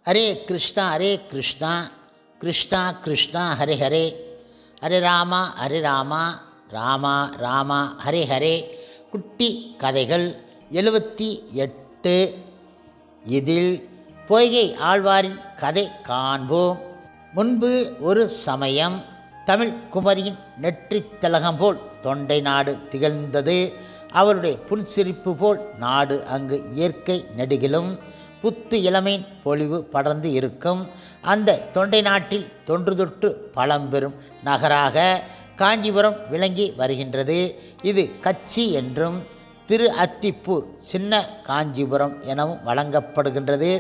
ஹரே கிருஷ்ணா கிருஷ்ணா கிருஷ்ணா ஹரே ஹரே ஹரே ராமா ராமா ராமா ஹரே ஹரே. குட்டி கதைகள் 78. இதில் பொய்கை ஆழ்வாரின் கதை காண்போம். முன்பு ஒரு சமயம் தமிழ் குமரியின் நெற்றித் திலகம் போல் தொண்டை நாடு திகழ்ந்தது. அவருடைய புன்சிரிப்பு போல் நாடு அங்கு இயற்கை நெடுகிலும் புத்து இளமையின் பொலிவு படர்ந்து இருக்கும். அந்த தொண்டை நாட்டில் தொன்று தொட்டு பழம்பெறும் நகராக காஞ்சிபுரம் விளங்கி வருகின்றது. இது கச்சி என்றும் திரு அத்திப்பூர் சின்ன காஞ்சிபுரம் எனவும் வழங்கப்படுகின்றது.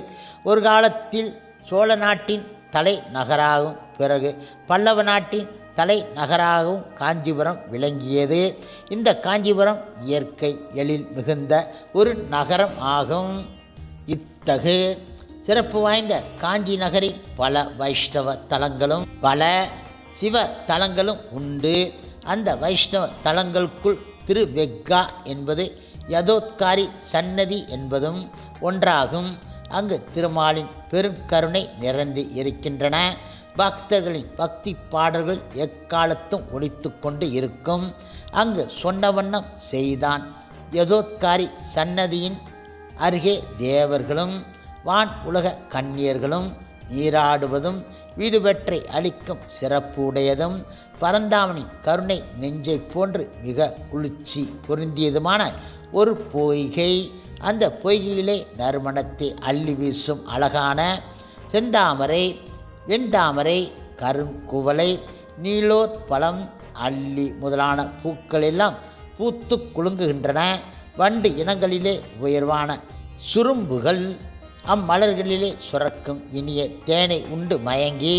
ஒரு காலத்தில் சோழ நாட்டின் தலை நகராகவும் பிறகு பல்லவ நாட்டின் தலை நகராகவும் காஞ்சிபுரம் விளங்கியது. இந்த காஞ்சிபுரம் இயற்கை எழில் மிகுந்த ஒரு நகரம் ஆகும். இத்தகு சிறப்பு வாய்ந்த காஞ்சி நகரில் பல வைஷ்ணவ தலங்களும் பல சிவ தலங்களும் உண்டு. அந்த வைஷ்ணவ தலங்களுக்குள் திருவெக்கா என்பது யதோத்காரி சன்னதி என்பதும் ஒன்றாகும். அங்கு திருமாலின் பெருங்கருணை நிறைந்து இருக்கின்றன. பக்தர்களின் பக்தி பாடல்கள் எக்காலத்தும் ஒலித்து கொண்டு இருக்கும். அங்கு சொன்ன வண்ணம் செய்தான் யதோத்காரி சன்னதியின் அருகே தேவர்களும் வான் உலக கன்னியர்களும் நீராடுவதும் வீடு பெற்றை அளிக்கும் சிறப்பு உடையதும் பரந்தாமனின் கருணை நெஞ்சை போன்று மிக குளிர்ச்சி பொருந்தியதுமான ஒரு பொய்கை. அந்த பொய்கையிலே நறுமணத்தை அள்ளி வீசும் அழகான செந்தாமரை, வெண்தாமரை, கருங்குவளை, நீலோர் பழம், அல்லி முதலான பூக்கள் எல்லாம் பூத்து குலுங்குகின்றன. வண்டு இனங்களிலே உயர்வான சுரும்புகள் அம்மலர்களிலே சுரக்கும் இனிய தேனை உண்டு மயங்கி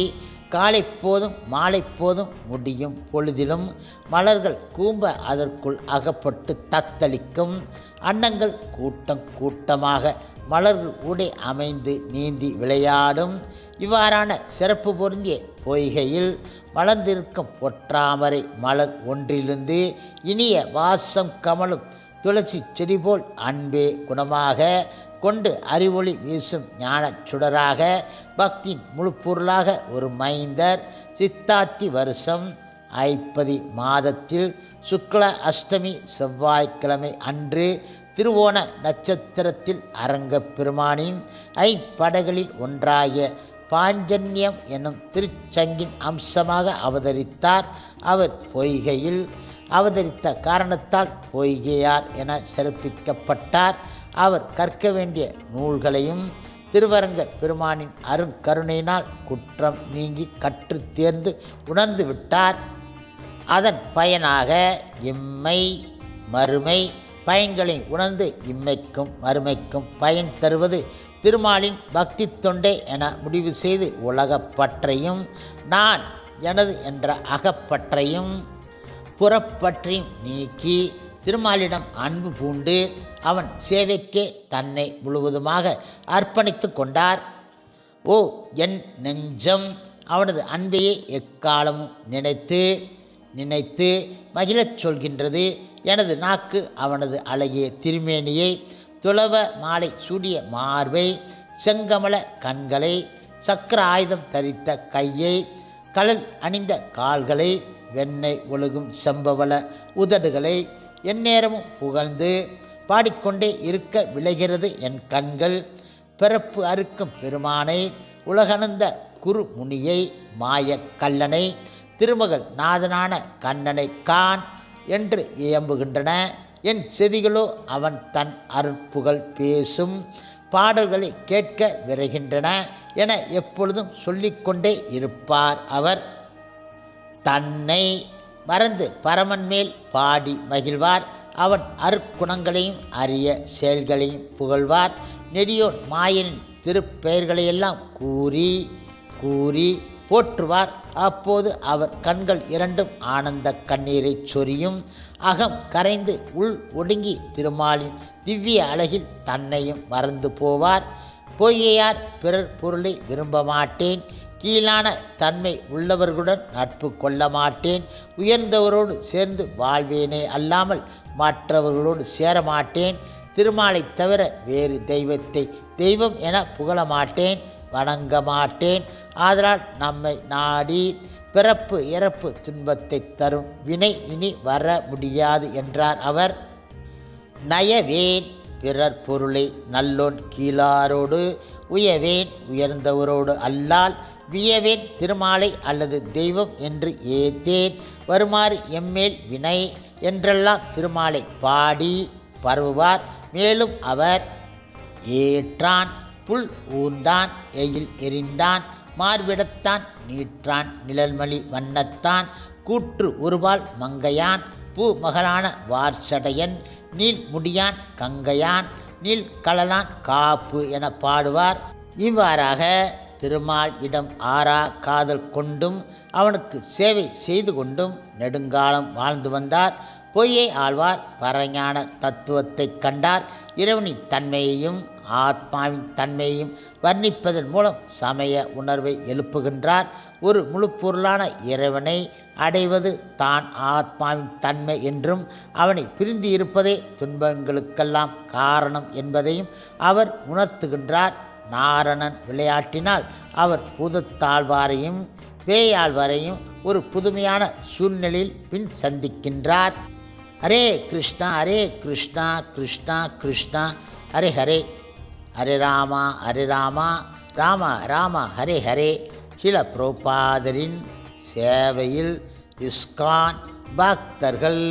காலை போதும் மாலை போதும் முடியும் பொழுதிலும் மலர்கள் கூம்ப அதற்குள் அகப்பட்டு தத்தளிக்கும். அன்னங்கள் கூட்டம் கூட்டமாக மலர்கள் உடை அமைந்து நீந்தி விளையாடும். இவ்வாறான சிறப்பு பொருந்திய பொய்கையில் மலர்ந்திருக்கும் பொற்றாமரை மலர் ஒன்றிலிருந்து இனிய வாசம் கமலும் துளசி செடி போல் அன்பே குணமாக கொண்டு அறிவொளி வீசும் ஞான சுடராக பக்தியின் முழு பொருளாக ஒரு மைந்தர் சித்தாத்தி வருஷம் ஐப்பதி மாதத்தில் சுக்ல அஷ்டமி செவ்வாய்க்கிழமை அன்று திருவோண நட்சத்திரத்தில் அரங்கப் பெருமானின் ஐம்படைகளில் ஒன்றாகிய பாஞ்சன்யம் என்னும் திருச்சங்கின் அம்சமாக அவதரித்தார். அவர் பொய்கையில் அவதரித்த காரணத்தால் பொய்கையார் என சிறப்பிக்கப்பட்டார். அவர் கற்க வேண்டிய நூல்களையும் திருவரங்க பெருமானின் அருங்கருணையினால் குற்றம் நீங்கி கற்று தேர்ந்து உணர்ந்து விட்டார். அதன் பயனாக இம்மை மறுமை பயன்களை உணர்ந்து இம்மைக்கும் மறுமைக்கும் பயன் தருவது திருமாலின் பக்தி தொண்டை என முடிவு செய்து உலகப்பற்றையும் நான் எனது என்ற அகப்பற்றையும் புறப்பற்றையும் நீக்கி திருமாலிடம் அன்பு பூண்டு அவன் சேவைக்கே தன்னை முழுவதுமாக அர்ப்பணித்து கொண்டார். ஓ என் நெஞ்சம் அவனது அன்பையே எக்காலமும் நினைத்து நினைத்து மகிழச் சொல்கின்றது. எனது நாக்கு அவனது அழகிய திருமேனியை, துளவ மாலை சூடிய மார்பை, செங்கமல கண்களை, சக்கர ஆயுதம் தரித்த கையை, கடல் அணிந்த கால்களை, வெண்ணெய் ஒழுகும் செம்பவள உதடுகளை எந்நேரமும் புகழ்ந்து பாடிக்கொண்டே இருக்க விளைகிறது என் கண்கள். பிறப்பு அறுக்கும் பெருமானை, உலகணந்த குரு முனியை, மாய கல்லனை, திருமகள் நாதனான கண்ணனை கான் என்று இயம்புகின்றன. என் செவிகளோ அவன் தன் அருட்புகழ் பேசும் பாடல்களை கேட்க விரைகின்றன என எப்பொழுதும் சொல்லிக்கொண்டே இருப்பார் அவர். தன்னை மறந்து பரமன் மேல் பாடி மகிழ்வார். அவன் அருட்குணங்களையும் அரிய செயல்களையும் புகழ்வார். நெடியோன் மாயனின் திருப்பெயர்களையெல்லாம் கூறி கூறி போற்றுவார். அப்போது அவர் கண்கள் இரண்டும் ஆனந்த கண்ணீரை சொரியும். அகம் கரைந்து உள் ஒடுங்கி திருமாலின் திவ்ய அழகில் தன்னையும் மறந்து போவார். பொய்கையார் பிறர் பொருளை விரும்ப மாட்டேன், கீழான தன்மை உள்ளவர்களுடன் நட்பு கொள்ள மாட்டேன், உயர்ந்தவரோடு சேர்ந்து வாழ்வேனே அல்லாமல் மற்றவர்களோடு சேரமாட்டேன், திருமாலை தவிர வேறு தெய்வத்தை தெய்வம் என புகழ மாட்டேன், வணங்க மாட்டேன். ஆதலால் நம்மை நாடி பிறப்பு இறப்பு துன்பத்தை தரும் வினை இனி வர முடியாது என்றார் அவர். நயவேன் பிறர் பொருளை நல்லோன் கீழாரோடு, உயவேன் உயர்ந்தவரோடு அல்லால், வியவேன் திருமாலை அல்லது தெய்வம் என்று ஏத்தேன். வருமாறு எம்மேல் வினை என்றெல்லாம் திருமாலை பாடி பரவுவார். மேலும் அவர் ஏற்றான் புல் ஊர்ந்தான் எயில் எறிந்தான், மார்பிடத்தான் நீற்றான் நிழல்மலி வண்ணத்தான், கூற்று ஒருபால் மங்கையான் பூ மகளான வார்சடையன், நீள் முடியான் கங்கையான் நீள் கழலான் காப்பு என பாடுவார். இவ்வாறாக திருமால் இடம் ஆறா காதல் கொண்டும் அவனுக்கு சேவை செய்து கொண்டும் நெடுங்காலம் வாழ்ந்து வந்தார். பொய்யை ஆழ்வார் பரஞான தத்துவத்தை கண்டார். இறைவனின் தன்மையையும் ஆத்மாவின் தன்மையையும் வர்ணிப்பதன் மூலம் சமய உணர்வை எழுப்புகின்றார். ஒரு முழு பொருளான இறைவனை அடைவது தான் ஆத்மாவின் தன்மை என்றும், அவனை பிரிந்து இருப்பதே துன்பங்களுக்கெல்லாம் காரணம் என்பதையும் அவர் உணர்த்துகின்றார். நாரணன் விளையாட்டினால் அவர் பூதத்தாழ்வாரையும் பேயாழ்வாரையும் ஒரு புதுமையான சூழ்நிலையில் பின் சந்திக்கின்றார். ஹரே கிருஷ்ணா ஹரே கிருஷ்ணா கிருஷ்ணா கிருஷ்ணா ஹரே ஹரே, ஹரே ராமா ராம ராம ஹரே ஹரே. சில பிரபுபாதரின் சேவையில் இஸ்கான் பக்தர்கள்.